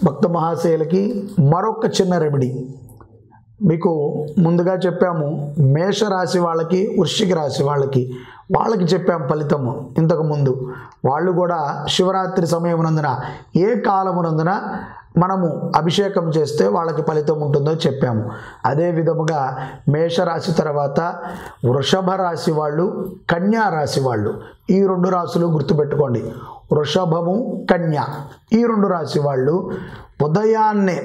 భక్త మహాశయులకి మరొక చిన్న రెమెడీ మీకు ముందుగా చెప్పాము. మేషరాశి వాళ్ళకి, వృశ్చిక రాశి వాళ్ళకి చెప్పాము ఫలితము ఇంతకుముందు. వాళ్ళు కూడా శివరాత్రి సమయమునందున ఏ కాలమునందున మనము అభిషేకం చేస్తే వాళ్ళకి ఫలితం ఉంటుందో చెప్పాము. అదే విధముగా మేషరాశి తర్వాత వృషభ రాశి వాళ్ళు, కన్యా రాశి వాళ్ళు, ఈ రెండు రాశులు గుర్తుపెట్టుకోండి. వృషభము, కన్యా, ఈ రెండు రాశి వాళ్ళు ఉదయాన్నే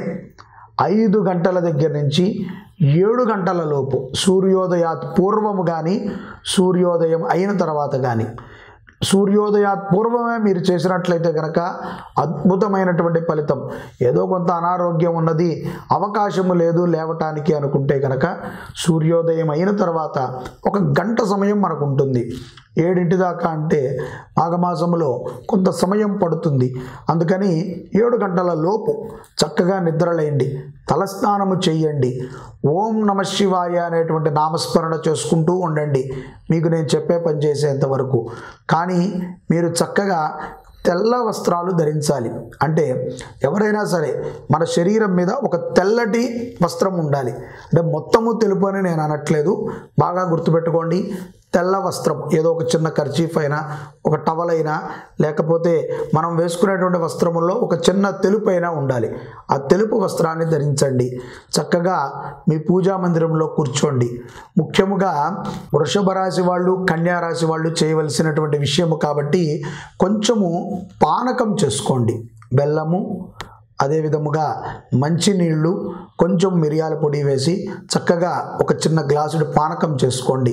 5 గంటల దగ్గర నుంచి 7 గంటల లోపు, సూర్యోదయాత్ పూర్వము కానీ సూర్యోదయం అయిన తర్వాత కానీ, సూర్యోదయాత్ పూర్వమే మీరు చేసినట్లయితే కనుక అద్భుతమైనటువంటి ఫలితం. ఏదో కొంత అనారోగ్యం ఉన్నది, అవకాశము లేదు లేవటానికి అనుకుంటే కనుక సూర్యోదయం అయిన తర్వాత 1 గంట సమయం మనకు ఉంటుంది. 7 దాకా అంటే మాఘమాసంలో కొంత సమయం పడుతుంది. అందుకని 7 గంటల లోపు చక్కగా నిద్రలేయండి, తలస్నానము చేయండి, ఓం నమ శివాయ అనేటువంటి నామస్మరణ చేసుకుంటూ ఉండండి మీకు నేను చెప్పే పని చేసేంత వరకు. కానీ మీరు చక్కగా తెల్ల వస్త్రాలు ధరించాలి. అంటే ఎవరైనా సరే మన శరీరం మీద ఒక తెల్లటి వస్త్రం ఉండాలి. అంటే మొత్తము తెలుపు అని నేను అనట్లేదు, బాగా గుర్తుపెట్టుకోండి. తెల్ల వస్త్రం, ఏదో ఒక చిన్న కర్చీఫ్ అయినా, ఒక టవల్ అయినా, లేకపోతే మనం వేసుకునేటువంటి వస్త్రముల్లో ఒక చిన్న తెలుపు అయినా ఉండాలి. ఆ తెలుపు వస్త్రాన్ని ధరించండి. చక్కగా మీ పూజా మందిరంలో కూర్చోండి. ముఖ్యముగా వృషభ రాశి వాళ్ళు, కన్యా రాశి వాళ్ళు చేయవలసినటువంటి విషయము కాబట్టి కొంచెము పానకం చేసుకోండి. బెల్లము, అదే విధముగా మంచినీళ్ళు, కొంచెం మిరియాల పొడి వేసి చక్కగా ఒక చిన్న గ్లాసుడు పానకం చేసుకోండి.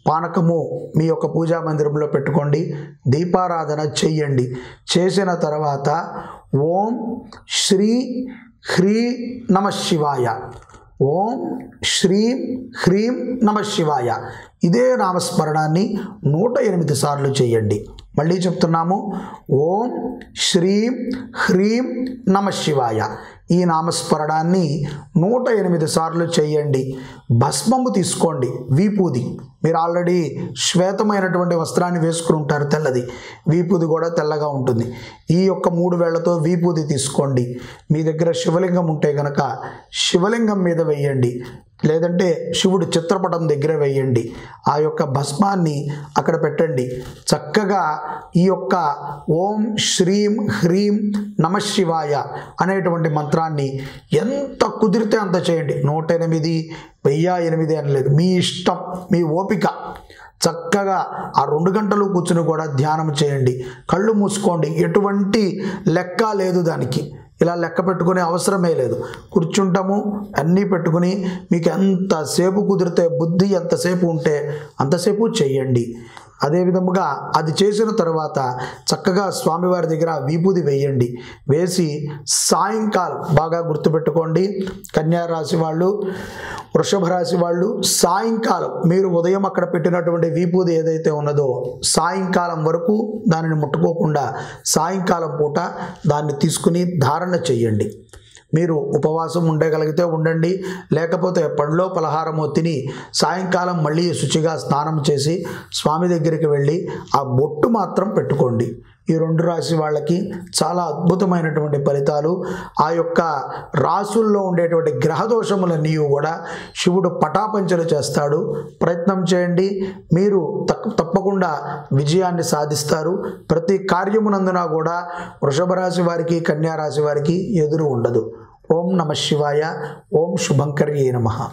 పానకము మీ యొక్క పూజా మందిరంలో పెట్టుకోండి. దీపారాధన చెయ్యండి. చేసిన తర్వాత ఓం శ్రీ హ్రీ నమ శివాయ, ఓం శ్రీం హ్రీం నమ శివాయ, ఇదే నామస్మరణాన్ని 108 సార్లు చేయండి. మళ్ళీ చెప్తున్నాము, ఓం శ్రీం హ్రీం నమ శివాయ, ఈ నామస్మరణాన్ని 108 సార్లు చేయండి. భస్మము తీసుకోండి, వీపూది. మీరు ఆల్రెడీ శ్వేతమైనటువంటి వస్త్రాన్ని వేసుకుని ఉంటారు, తెల్లది. వీపూది కూడా తెల్లగా ఉంటుంది. ఈ యొక్క 3 వేళ్లతో వీపూది తీసుకోండి. మీ దగ్గర శివలింగం ఉంటే కనుక శివలింగం మీద వేయండి, లేదంటే శివుడు చిత్రపటం దగ్గర వేయండి. ఆ యొక్క భస్మాన్ని అక్కడ పెట్టండి. చక్కగా ఈ యొక్క ఓం శ్రీం హ్రీం నమ శివాయ అనేటువంటి మంత్రాన్ని ఎంత కుదిరితే అంత చేయండి. 108, 1008 అని లేదు, మీ ఇష్టం, మీ ఓపిక. చక్కగా ఆ 2 గంటలు కూర్చుని కూడా ధ్యానం చేయండి. కళ్ళు మూసుకోండి, ఎటువంటి లెక్క లేదు దానికి. ఇలా లెక్క పెట్టుకునే అవసరమే లేదు. కూర్చుంటాము, అన్నీ పెట్టుకుని మీకు ఎంతసేపు కుదిరితే, బుద్ధి ఎంతసేపు ఉంటే అంతసేపు చేయండి. అదే విధముగా అది చేసిన తర్వాత చక్కగా స్వామివారి దగ్గర విభూది వేయండి. వేసి సాయంకాలం, బాగా గుర్తుపెట్టుకోండి, కన్యా రాశి వాళ్ళు, వృషభ రాశి వాళ్ళు, సాయంకాలం మీరు ఉదయం అక్కడ పెట్టినటువంటి విభూది ఏదైతే ఉన్నదో సాయంకాలం వరకు దానిని ముట్టుకోకుండా సాయంకాలం పూట దాన్ని తీసుకుని ధారణ చేయండి. మీరు ఉపవాసం ఉండగలిగితే ఉండండి, లేకపోతే పండ్లో పలహారమో తిని సాయంకాలం మళ్ళీ శుచిగా స్నానం చేసి స్వామి దగ్గరికి వెళ్ళి ఆ బొట్టు మాత్రం పెట్టుకోండి. ఈ 2 రాశి వాళ్ళకి చాలా అద్భుతమైనటువంటి ఫలితాలు. ఆ యొక్క రాసుల్లో ఉండేటువంటి గ్రహదోషములన్నీ కూడా శివుడు పటాపంచలు చేస్తాడు. ప్రయత్నం చేయండి, మీరు తప్పకుండా విజయాన్ని సాధిస్తారు. ప్రతి కార్యమునందున కూడా వృషభ రాశి వారికి, కన్యా రాశి వారికి ఎదురు ఉండదు. ఓం నమ శివాయ, ఓం శుభంకర్యే నమః.